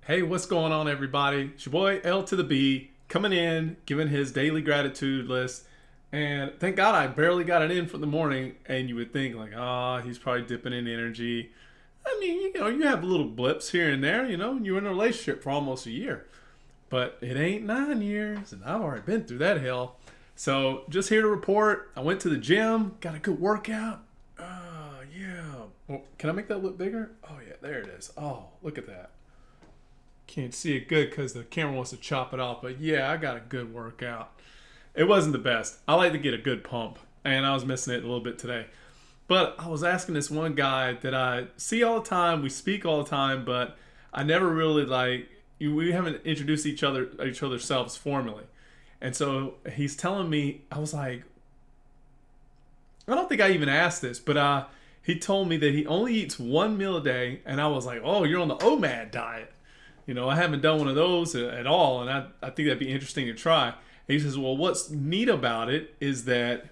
Hey, what's going on, everybody? It's your boy L to the B coming in, giving his daily gratitude list. And thank God I barely got it in for the morning. And you would think, like, he's probably dipping in energy. I mean, you have little blips here and there, you're in a relationship for almost a year. But it ain't 9 years, and I've already been through that hell. So just here to report, I went to the gym, got a good workout. Yeah. Well, can I make that look bigger? Oh, yeah, there it is. Oh, look at that. Can't see it good because the camera wants to chop it off. But yeah, I got a good workout. It wasn't the best. I like to get a good pump, and I was missing it a little bit today. But I was asking this one guy that I see all the time. We speak all the time, but I never really we haven't introduced each other's selves formally. And so he's telling me, I was like, I don't think I even asked this, but he told me that he only eats one meal a day, and I was like, oh, you're on the OMAD diet. I haven't done one of those at all, and I think that'd be interesting to try. And he says, well, what's neat about it is that,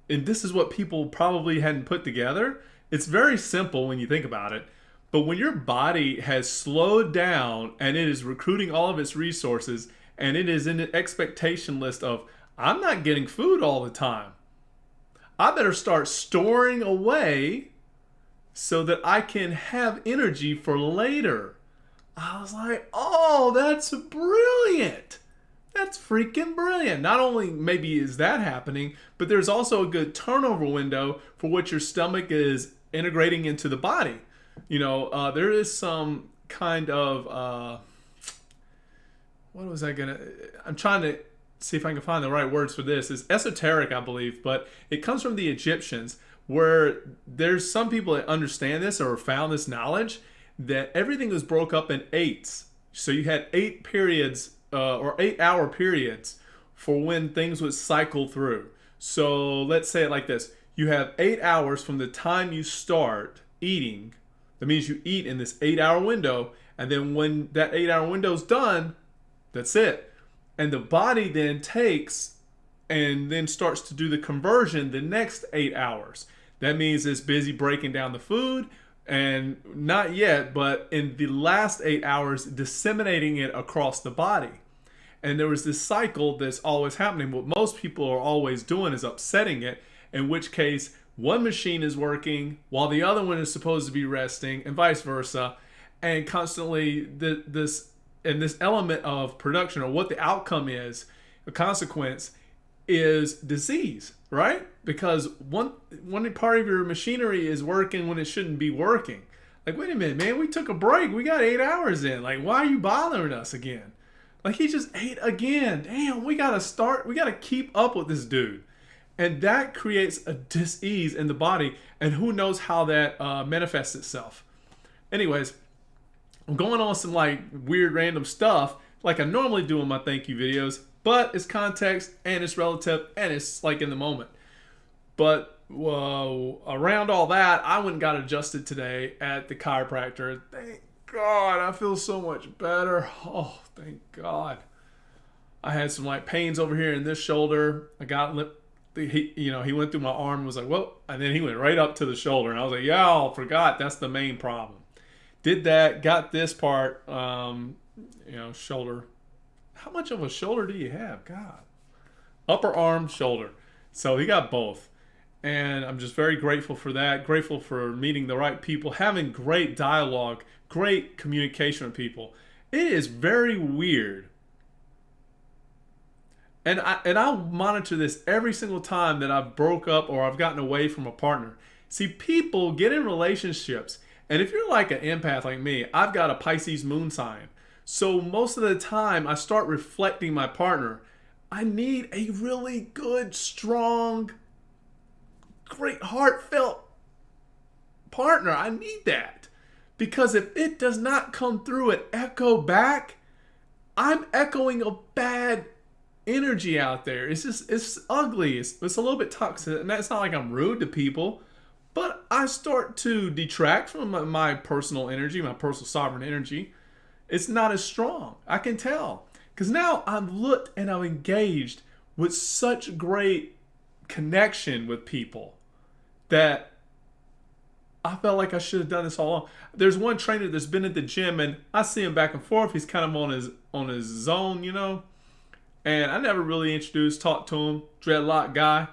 and this is what people probably hadn't put together, it's very simple when you think about it, but when your body has slowed down and it is recruiting all of its resources and it is in the expectation list of, I'm not getting food all the time, I better start storing away so that I can have energy for later. I was like, oh, that's brilliant. That's freaking brilliant. Not only maybe is that happening, but there's also a good turnover window for what your stomach is integrating into the body. There is some kind of, what was I going to, I'm trying to see if I can find the right words for this. It's esoteric, I believe, but it comes from the Egyptians, where there's some people that understand this or found this knowledge that everything was broke up in eights. So you had 8 periods or 8-hour periods for when things would cycle through. So let's say it like this. You have 8 hours from the time you start eating. That means you eat in this 8-hour window. And then when that 8-hour window is done, that's it. And the body then takes and then starts to do the conversion the next 8 hours. That means it's busy breaking down the food, and not yet, but in the last 8 hours, disseminating it across the body. And there was this cycle that's always happening. What most people are always doing is upsetting it, in which case one machine is working while the other one is supposed to be resting, and vice versa. And constantly this element of production, or what the outcome is, a consequence, is disease, right? Because one part of your machinery is working when it shouldn't be working. Like, wait a minute, man, we took a break. We got 8 hours in. Like, why are you bothering us again? Like, he just ate again. Damn, we got to keep up with this dude. And that creates a dis-ease in the body, and who knows how that manifests itself. Anyways, I'm going on some weird random stuff like I normally do in my thank you videos, but it's context and it's relative and it's in the moment. But around all that, I went and got adjusted today at the chiropractor. Thank God, I feel so much better. Oh, thank God. I had some pains over here in this shoulder. I got he went through my arm and was like, whoa, and then he went right up to the shoulder, and I was like, yeah, I forgot that's the main problem. Did that, got this part, shoulder. How much of a shoulder do you have? God. Upper arm, shoulder. So he got both. And I'm just very grateful for that. Grateful for meeting the right people, having great dialogue, great communication with people. It is very weird. And I'll monitor this every single time that I've broke up or I've gotten away from a partner. See, people get in relationships, and if you're like an empath like me, I've got a Pisces moon sign. So most of the time I start reflecting my partner. I need a really good, strong, great, heartfelt partner. I need that. Because if it does not come through and echo back, I'm echoing a bad energy out there. It's ugly. It's a little bit toxic. And that's not like I'm rude to people, but I start to detract from my personal energy, my personal sovereign energy. It's not as strong. I can tell. Because now I've looked and I've engaged with such great connection with people that I felt like I should have done this all along. There's one trainer that's been at the gym, and I see him back and forth. He's kind of on his zone, And I never really talked to him, dreadlock guy.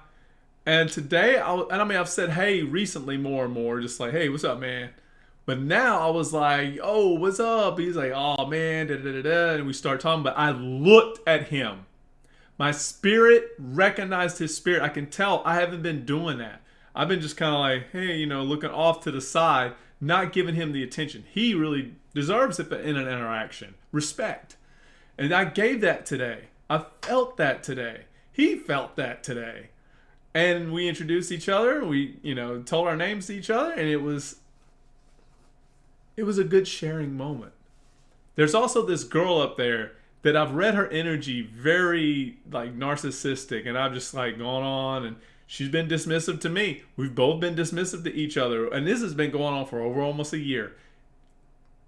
And today, I've said hey recently more and more, just like, hey, what's up, man? But now I was like, oh, what's up? He's like, oh man, da da da da, and we start talking. But I looked at him. My spirit recognized his spirit. I can tell I haven't been doing that. I've been just kind of like, hey, looking off to the side, not giving him the attention. He really deserves it in an interaction. Respect. And I gave that today. I felt that today. He felt that today. And we introduced each other. We, told our names to each other. And it was a good sharing moment. There's also this girl up there that I've read her energy very like narcissistic. And I've just like gone on, and she's been dismissive to me. We've both been dismissive to each other. And this has been going on for over almost a year.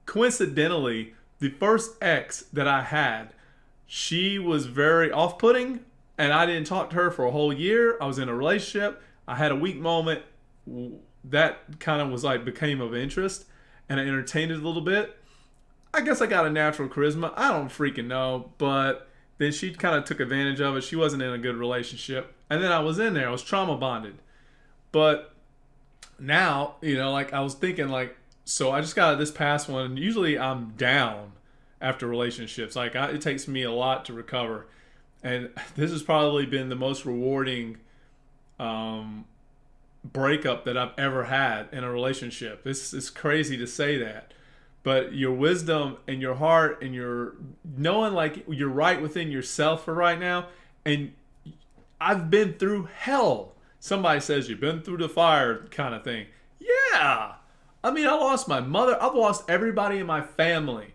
Coincidentally, the first ex that I had, she was very off-putting, and I didn't talk to her for a whole year. I was in a relationship. I had a weak moment that kind of was like became of interest, and I entertained it a little bit. I guess I got a natural charisma. I don't freaking know, but then she kind of took advantage of it. She wasn't in a good relationship. And then I was in there. I was trauma bonded. But now, like I was thinking like, so I just got this past one. Usually I'm down after relationships. Like it takes me a lot to recover. And this has probably been the most rewarding breakup that I've ever had in a relationship. It's crazy to say that. But your wisdom and your heart and your knowing like you're right within yourself for right now. And I've been through hell. Somebody says you've been through the fire kind of thing. Yeah. I mean, I lost my mother. I've lost everybody in my family.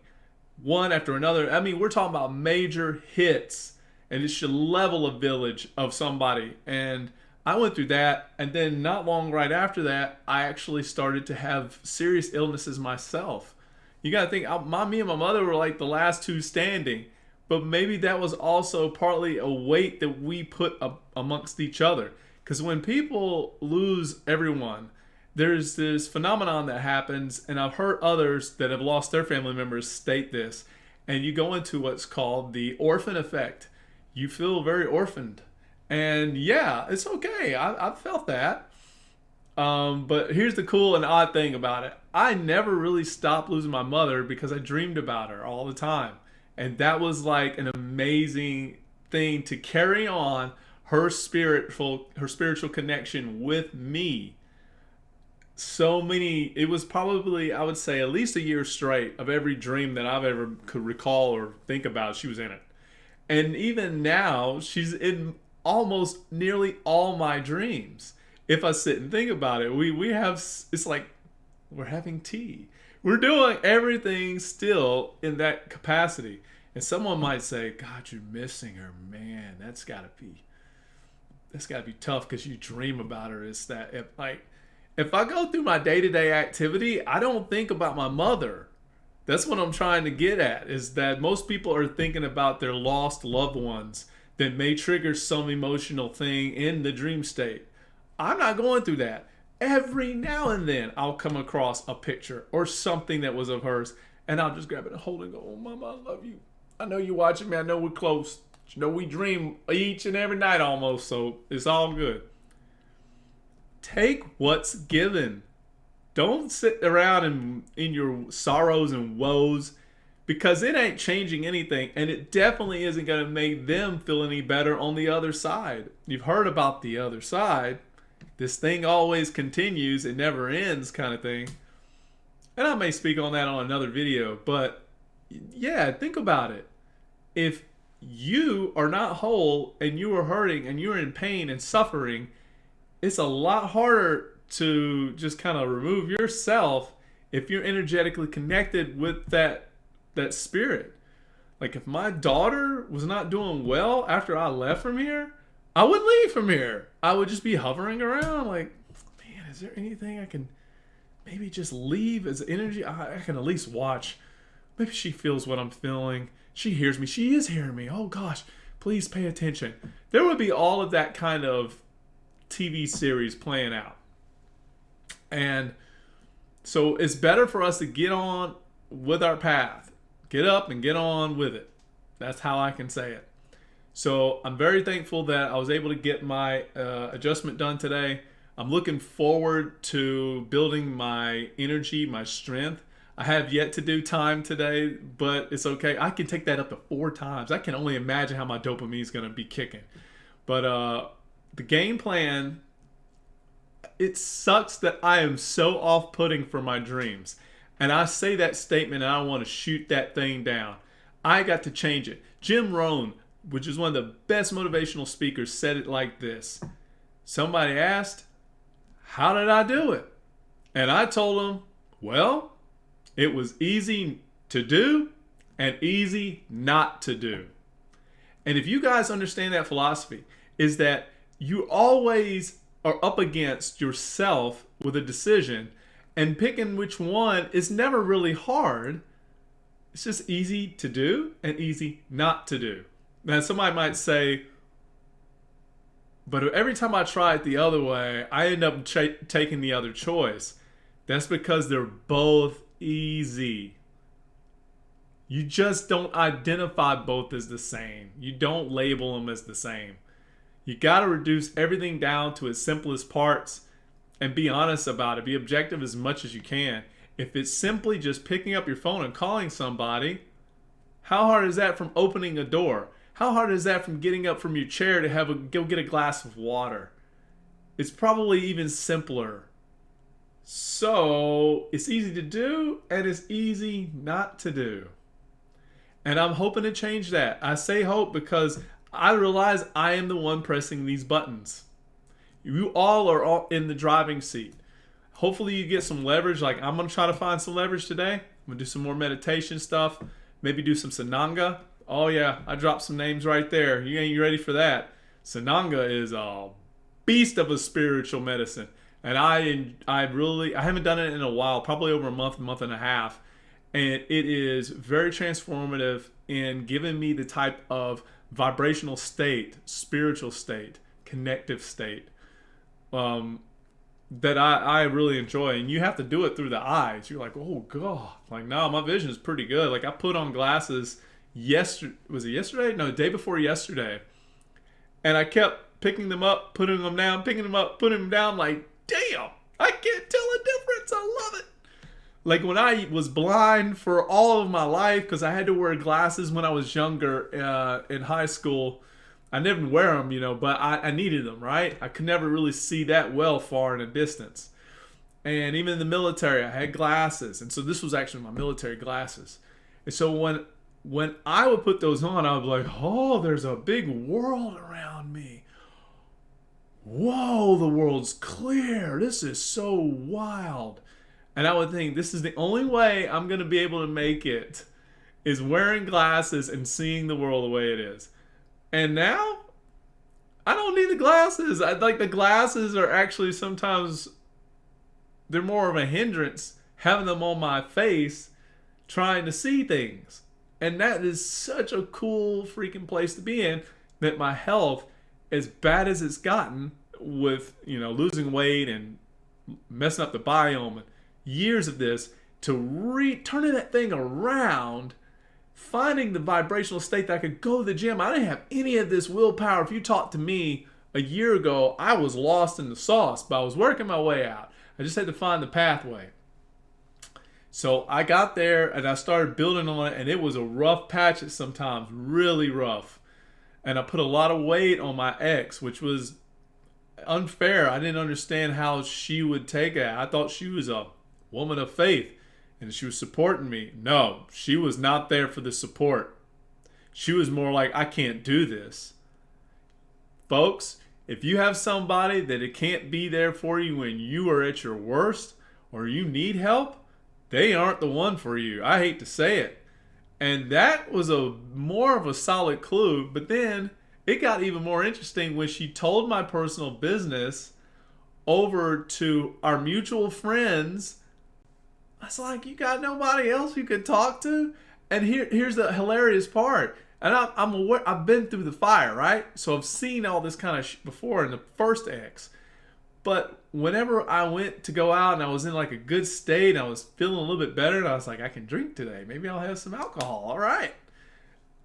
One after another. I mean, we're talking about major hits. And it should level a village of somebody. And I went through that. And then not long right after that, I actually started to have serious illnesses myself. You got to think, me and my mother were like the last two standing. But maybe that was also partly a weight that we put up amongst each other. Because when people lose everyone, there's this phenomenon that happens. And I've heard others that have lost their family members state this. And you go into what's called the orphan effect. You feel very orphaned. And yeah, it's okay. I've felt that. But here's the cool and odd thing about it. I never really stopped losing my mother because I dreamed about her all the time. And that was like an amazing thing to carry on her spiritual connection with me. It was probably, I would say, at least a year straight of every dream that I've ever could recall or think about, she was in it. And even now, she's in almost nearly all my dreams. If I sit and think about it, we have, it's like we're having tea. We're doing everything still in that capacity. And someone might say, God, you're missing her. Man, that's gotta be tough because you dream about her. It's that if I go through my day-to-day activity, I don't think about my mother. That's what I'm trying to get at, is that most people are thinking about their lost loved ones that may trigger some emotional thing in the dream state. I'm not going through that. Every now and then I'll come across a picture or something that was of hers, and I'll just grab it and hold it and go, oh, Mama, I love you. I know you're watching me. I know we're close. We dream each and every night almost, so it's all good. Take what's given. Don't sit around in your sorrows and woes, because it ain't changing anything, and it definitely isn't going to make them feel any better on the other side. You've heard about the other side. This thing always continues. It never ends kind of thing. And I may speak on that on another video, but yeah, think about it. If you are not whole and you are hurting and you're in pain and suffering, it's a lot harder to just kind of remove yourself if you're energetically connected with that spirit. Like if my daughter was not doing well after I left from here, I wouldn't leave from here. I would just be hovering around like, man, is there anything I can maybe just leave as energy? I can at least watch. Maybe she feels what I'm feeling. She hears me. She is hearing me. Oh gosh, please pay attention. There would be all of that kind of TV series playing out. And So it's better for us to get on with our path. Get up and get on with it. That's how I can say it. So I'm very thankful that I was able to get my adjustment done today. I'm looking forward to building my energy, my strength. I have yet to do time today, but it's okay. I can take that up to 4 times. I can only imagine how my dopamine is going to be kicking. But the game plan, it sucks that I am so off-putting for my dreams. And I say that statement and I want to shoot that thing down. I got to change it. Jim Rohn, which is one of the best motivational speakers, said it like this. Somebody asked, how did I do it? And I told them, well, it was easy to do and easy not to do. And if you guys understand that philosophy, is that you always are up against yourself with a decision, and picking which one is never really hard. It's just easy to do and easy not to do. Now, somebody might say, but every time I try it the other way, I end up taking the other choice. That's because they're both easy. You just don't identify both as the same. You don't label them as the same. You got to reduce everything down to its simplest parts and be honest about it. Be objective as much as you can. If it's simply just picking up your phone and calling somebody, how hard is that from opening a door? How hard is that from getting up from your chair to go get a glass of water? It's probably even simpler. So it's easy to do and it's easy not to do. And I'm hoping to change that. I say hope because I realize I am the one pressing these buttons. You all are all in the driving seat. Hopefully you get some leverage. Like, I'm going to try to find some leverage today. I'm going to do some more meditation stuff. Maybe do some Sananga. Oh yeah, I dropped some names right there. You ain't ready for that. Sananga is a beast of a spiritual medicine. And I haven't done it in a while, probably over a month and a half. And it is very transformative in giving me the type of vibrational state, spiritual state, connective state that I really enjoy. And you have to do it through the eyes. You're like, oh God. Like, no, my vision is pretty good. Like, I put on glasses was it yesterday? No, the day before yesterday. And I kept picking them up, putting them down, picking them up, putting them down. Like, damn, I can't tell a difference. I love it. Like, when I was blind for all of my life, because I had to wear glasses when I was younger in high school. I didn't wear them, but I needed them, right? I could never really see that well far in a distance. And even in the military, I had glasses. And so this was actually my military glasses. And so when I would put those on, I would be like, oh, there's a big world around me. Whoa, the world's clear. This is so wild. And I would think, this is the only way I'm going to be able to make it, is wearing glasses and seeing the world the way it is. And now, I don't need the glasses. The glasses are actually sometimes, they're more of a hindrance, having them on my face, trying to see things. And that is such a cool freaking place to be in, that my health, as bad as it's gotten with, losing weight and messing up the biome, and years of this, to turning that thing around, finding the vibrational state that I could go to the gym. I didn't have any of this willpower. If you talked to me a year ago, I was lost in the sauce, but I was working my way out. I just had to find the pathway. So I got there and I started building on it, and it was a rough patch at sometimes, really rough. And I put a lot of weight on my ex, which was unfair. I didn't understand how she would take it. I thought she was a woman of faith and she was supporting me. No, she was not there for the support. She was more like, I can't do this. Folks, if you have somebody that it can't be there for you when you are at your worst or you need help, they aren't the one for you. I hate to say it. And that was more of a solid clue. But then it got even more interesting when she told my personal business over to our mutual friends. I was like, you got nobody else you could talk to? And here's the hilarious part. And I'm aware, I've been through the fire, right? So I've seen all this kind of before in the first ex. But whenever I went to go out and I was in like a good state, I was feeling a little bit better, and I was like, I can drink today. Maybe I'll have some alcohol. All right.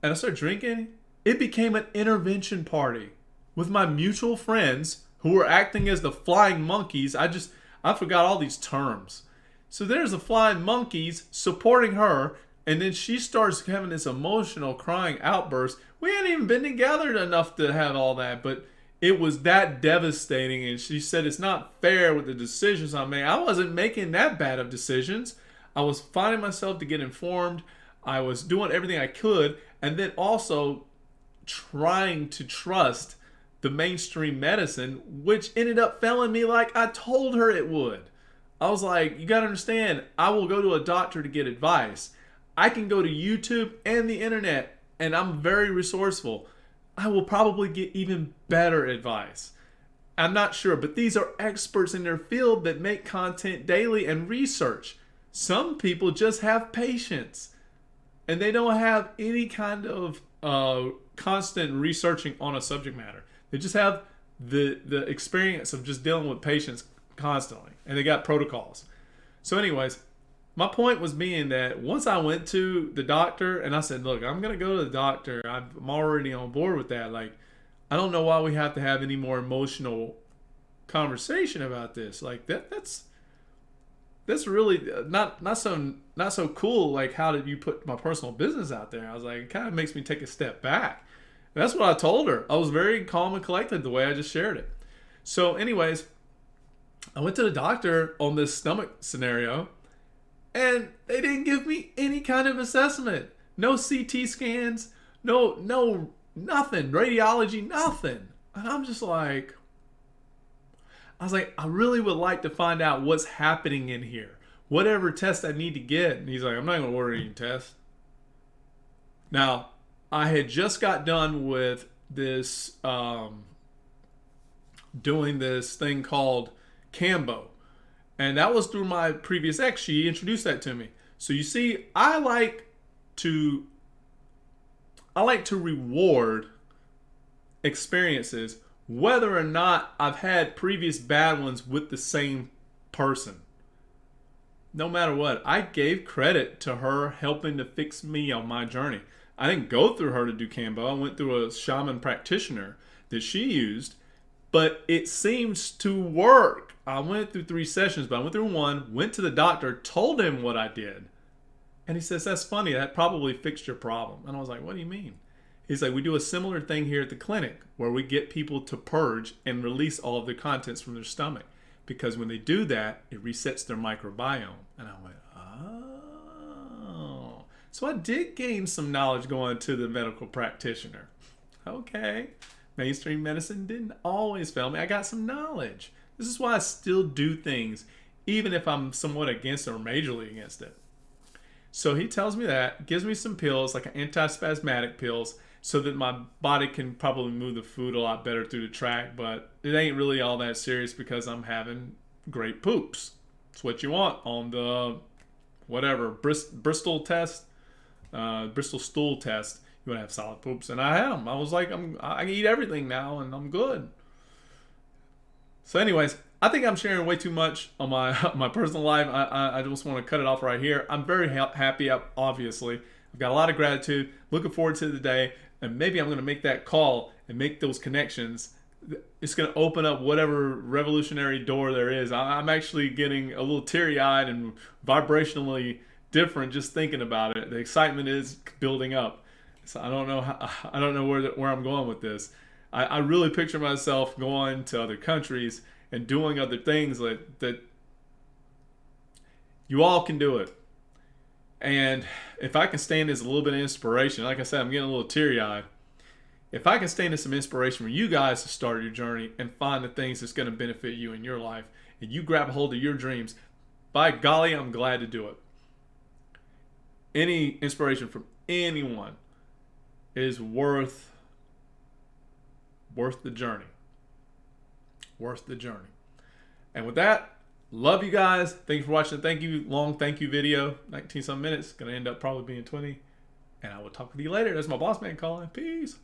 And I started drinking. It became an intervention party with my mutual friends who were acting as the flying monkeys. I forgot all these terms. So there's the flying monkeys supporting her, and then she starts having this emotional crying outburst. We hadn't even been together enough to have all that, but it was that devastating. And she said it's not fair with the decisions I made. I wasn't making that bad of decisions. I was finding myself to get informed. I was doing everything I could, and then also trying to trust the mainstream medicine, which ended up failing me like I told her it would. I was like, you got to understand, I will go to a doctor to get advice. I can go to YouTube and the internet, and I'm very resourceful. I will probably get even better advice. I'm not sure, but these are experts in their field that make content daily and research. Some people just have patience, and they don't have any kind of constant researching on a subject matter. They just have the experience of just dealing with patients constantly, and they got protocols. So anyways, my point was being that once I went to the doctor and I said, look, I'm going to go to the doctor. I'm already on board with that. Like, I don't know why we have to have any more emotional conversation about this. Like that's really not so cool. Like, how did you put my personal business out there? I was like, it kind of makes me take a step back. And that's what I told her. I was very calm and collected the way I just shared it. So anyways, I went to the doctor on this stomach scenario, and they didn't give me any kind of assessment. No CT scans, no nothing, radiology, nothing. And I'm just like, I really would like to find out what's happening in here. Whatever test I need to get. And he's like, I'm not going to order any tests. Now, I had just got done with this, doing this thing called Cambo. And that was through my previous ex. She introduced that to me. So you see, I like to reward experiences whether or not I've had previous bad ones with the same person. No matter what, I gave credit to her helping to fix me on my journey. I didn't go through her to do Cambo. I went through a shaman practitioner that she used, but it seems to work. I went through 3 sessions, but I went through one, went to the doctor, told him what I did. And he says, that's funny, that probably fixed your problem. And I was like, what do you mean? He's like, we do a similar thing here at the clinic where we get people to purge and release all of their contents from their stomach. Because when they do that, it resets their microbiome. And I went, oh. So I did gain some knowledge going to the medical practitioner. Okay. Mainstream medicine didn't always fail me. I got some knowledge. This is why I still do things, even if I'm somewhat against it or majorly against it. So he tells me that, gives me some pills, like antispasmodic pills, so that my body can probably move the food a lot better through the tract, but it ain't really all that serious because I'm having great poops. It's what you want on the whatever Bristol test, Bristol stool test. You want to have solid poops, and I had them. I was like, I can eat everything now, and I'm good. So, anyways, I think I'm sharing way too much on my personal life. I just want to cut it off right here. I'm very happy. Obviously, I've got a lot of gratitude. Looking forward to the day. And maybe I'm going to make that call and make those connections. It's going to open up whatever revolutionary door there is. I'm actually getting a little teary-eyed and vibrationally different just thinking about it. The excitement is building up. So I don't know where I'm going with this. I really picture myself going to other countries and doing other things that you all can do it. And if I can stand as a little bit of inspiration, like I said, I'm getting a little teary-eyed. If I can stand as some inspiration for you guys to start your journey and find the things that's going to benefit you in your life, and you grab a hold of your dreams, by golly, I'm glad to do it. Any inspiration from anyone is worth the journey. Worth the journey. And with that, love you guys. Thank you for watching. Thank you video. 19 some minutes. Gonna end up probably being 20. And I will talk with you later. That's my boss man calling. Peace.